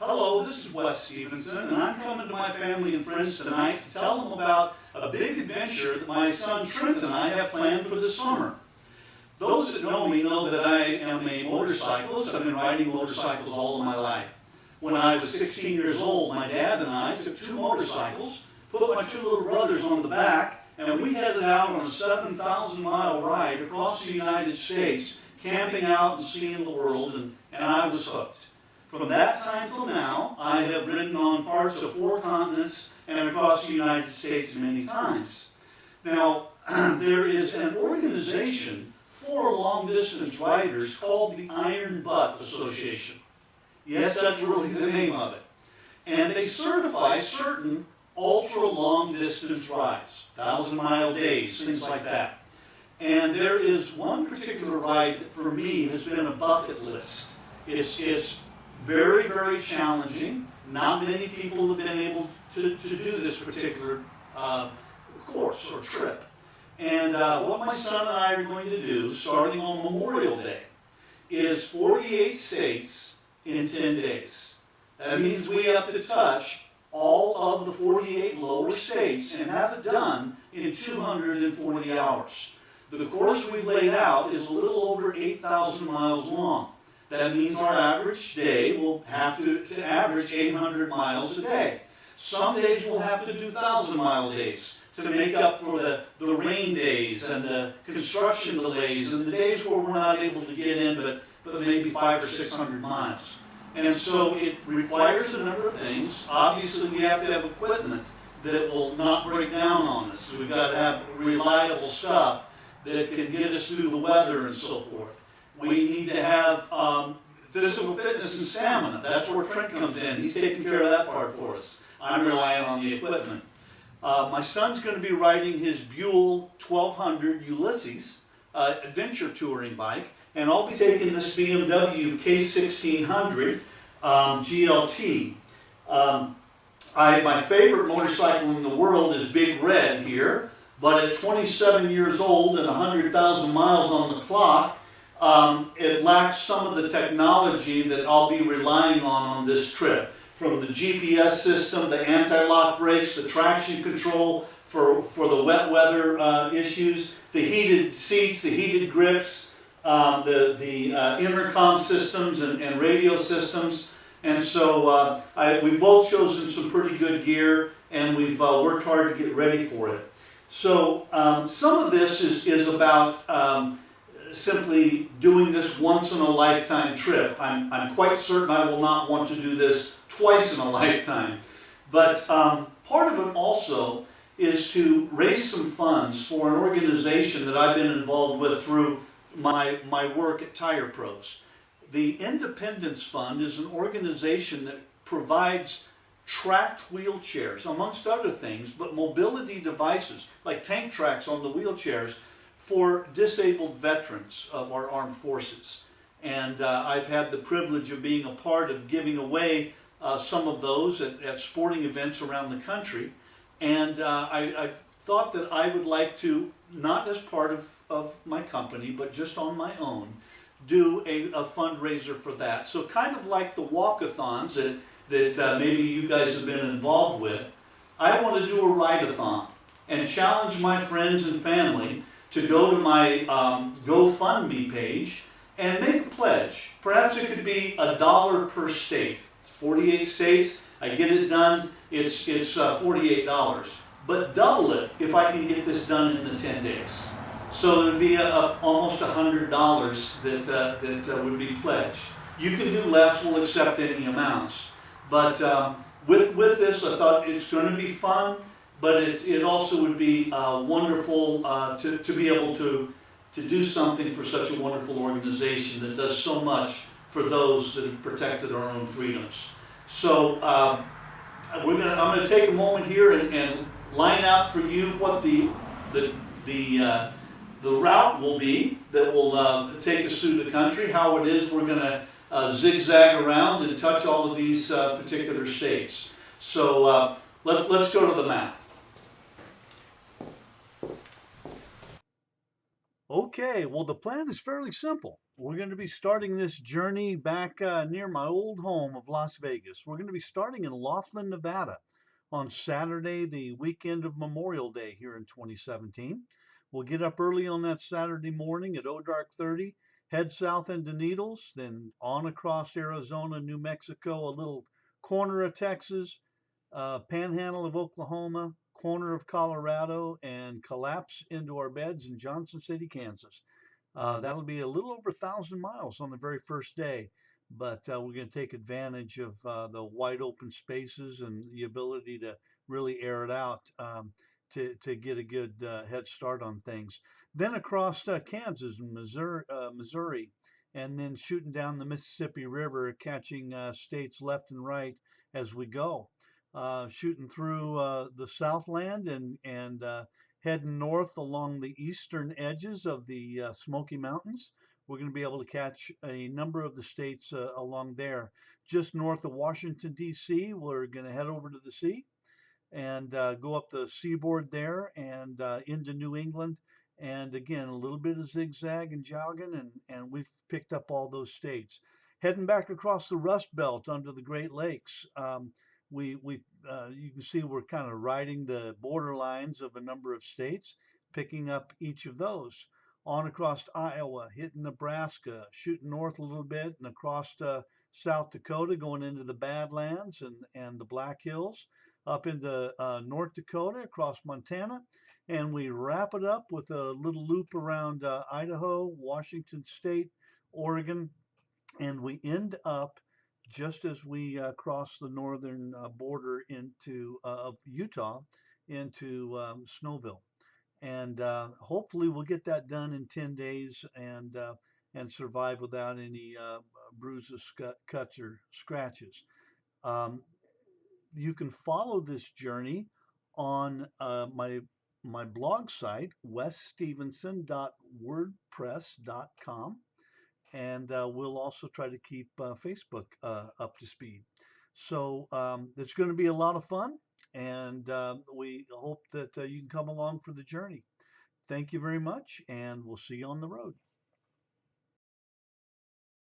Hello, this is Wes Stevenson, and I'm coming to my family and friends tonight to tell them about a big adventure that my son Trent and I have planned for this summer. Those that know me know that I am a motorcyclist. I've been riding motorcycles all of my life. When I was 16 years old, my dad and I took two motorcycles, put my two little brothers on the back, and we headed out on a 7,000-mile ride across the United States, camping out and seeing the world, and I was hooked. From that time till now, I have ridden on parts of 4 continents and across the United States many times. Now, there is an organization for long-distance riders called the Iron Butt Association. Yes, that's really the name of it. And they certify certain ultra-long-distance rides, 1,000-mile days, things like that. And there is one particular ride that for me has been a bucket list. It's very, very challenging. Not many people have been able to do this particular course or trip. And what my son and I are going to do, starting on Memorial Day, is 48 states in 10 days. That means we have to touch all of the 48 lower states and have it done in 240 hours. The course we've laid out is a little over 8,000 miles long. That means our average day will have to average 800 miles a day. Some days we'll have to do 1,000-mile days to make up for the rain days and the construction delays and the days where we're not able to get in but maybe 500 or 600 miles. And so it requires a number of things. Obviously, we have to have equipment that will not break down on us. So we've got to have reliable stuff that can get us through the weather and so forth. We need to have physical fitness and stamina. That's where Trent comes in. He's taking care of that part for us. I'm relying on the equipment. My son's going to be riding his Buell 1200 Ulysses adventure touring bike, and I'll be taking this BMW K1600 GLT. My favorite motorcycle in the world is Big Red here, but at 27 years old and 100,000 miles on the clock, it lacks some of the technology that I'll be relying on this trip. From the GPS system, the anti-lock brakes, the traction control for the wet weather issues, the heated seats, the heated grips, the intercom systems and radio systems. And so we've both chosen some pretty good gear, and we've worked hard to get ready for it. So some of this is about simply doing this once in a lifetime trip. I'm quite certain I will not want to do this twice in a lifetime. But part of it also is to raise some funds for an organization that I've been involved with through my work at Tire Pros. The Independence Fund is an organization that provides tracked wheelchairs, amongst other things, but mobility devices like tank tracks on the wheelchairs for disabled veterans of our armed forces. And I've had the privilege of being a part of giving away some of those at sporting events around the country. And I've thought that I would like to, not as part of my company, but just on my own, do a fundraiser for that. So kind of like the walkathons that maybe you guys have been involved with, I want to do a ride-a-thon and challenge my friends and family to go to my GoFundMe page and make a pledge. Perhaps it could be $1 per state. 48 states, I get it done, it's $48. But double it if I can get this done in the 10 days. So it would be almost $100 that would be pledged. You can do less, we'll accept any amounts. But with this, I thought it's going to be fun, but it also would be wonderful to be able to do something for such a wonderful organization that does so much for those that have protected our own freedoms. So I'm going to take a moment here and line out for you what the route will be that will take us through the country, how it is we're going to zigzag around and touch all of these particular states. So let's go to the map. Okay, well, the plan is fairly simple. We're going to be starting this journey back near my old home of Las Vegas. We're going to be starting in Laughlin, Nevada on Saturday, the weekend of Memorial Day here in 2017. We'll get up early on that Saturday morning at dark 30, head south into Needles, then on across Arizona, New Mexico, a little corner of Texas, panhandle of Oklahoma, corner of Colorado, and collapse into our beds in Johnson City, Kansas. That'll be a little over 1,000 miles on the very first day, but we're going to take advantage of the wide open spaces and the ability to really air it out to get a good head start on things. Then across Kansas and Missouri, and then shooting down the Mississippi River, catching states left and right as we go. Shooting through the Southland and heading north along the eastern edges of the Smoky Mountains. We're going to be able to catch a number of the states along there. Just north of Washington, D.C., we're going to head over to the sea and go up the seaboard there and into New England. And again, a little bit of zigzag and jogging, and we've picked up all those states. Heading back across the Rust Belt under the Great Lakes. You can see we're kind of riding the borderlines of a number of states, picking up each of those. On across Iowa, hitting Nebraska, shooting north a little bit, and across South Dakota, going into the Badlands and the Black Hills, up into North Dakota, across Montana, and we wrap it up with a little loop around Idaho, Washington State, Oregon, and we end up just as we cross the northern border into of Utah into Snowville, and hopefully we'll get that done in 10 days and survive without any bruises, cuts, or scratches. Um, you can follow this journey on my blog site, wesstevenson.wordpress.com, and we'll also try to keep Facebook up to speed. So it's going to be a lot of fun, and we hope that you can come along for the journey. Thank you very much, and we'll see you on the road.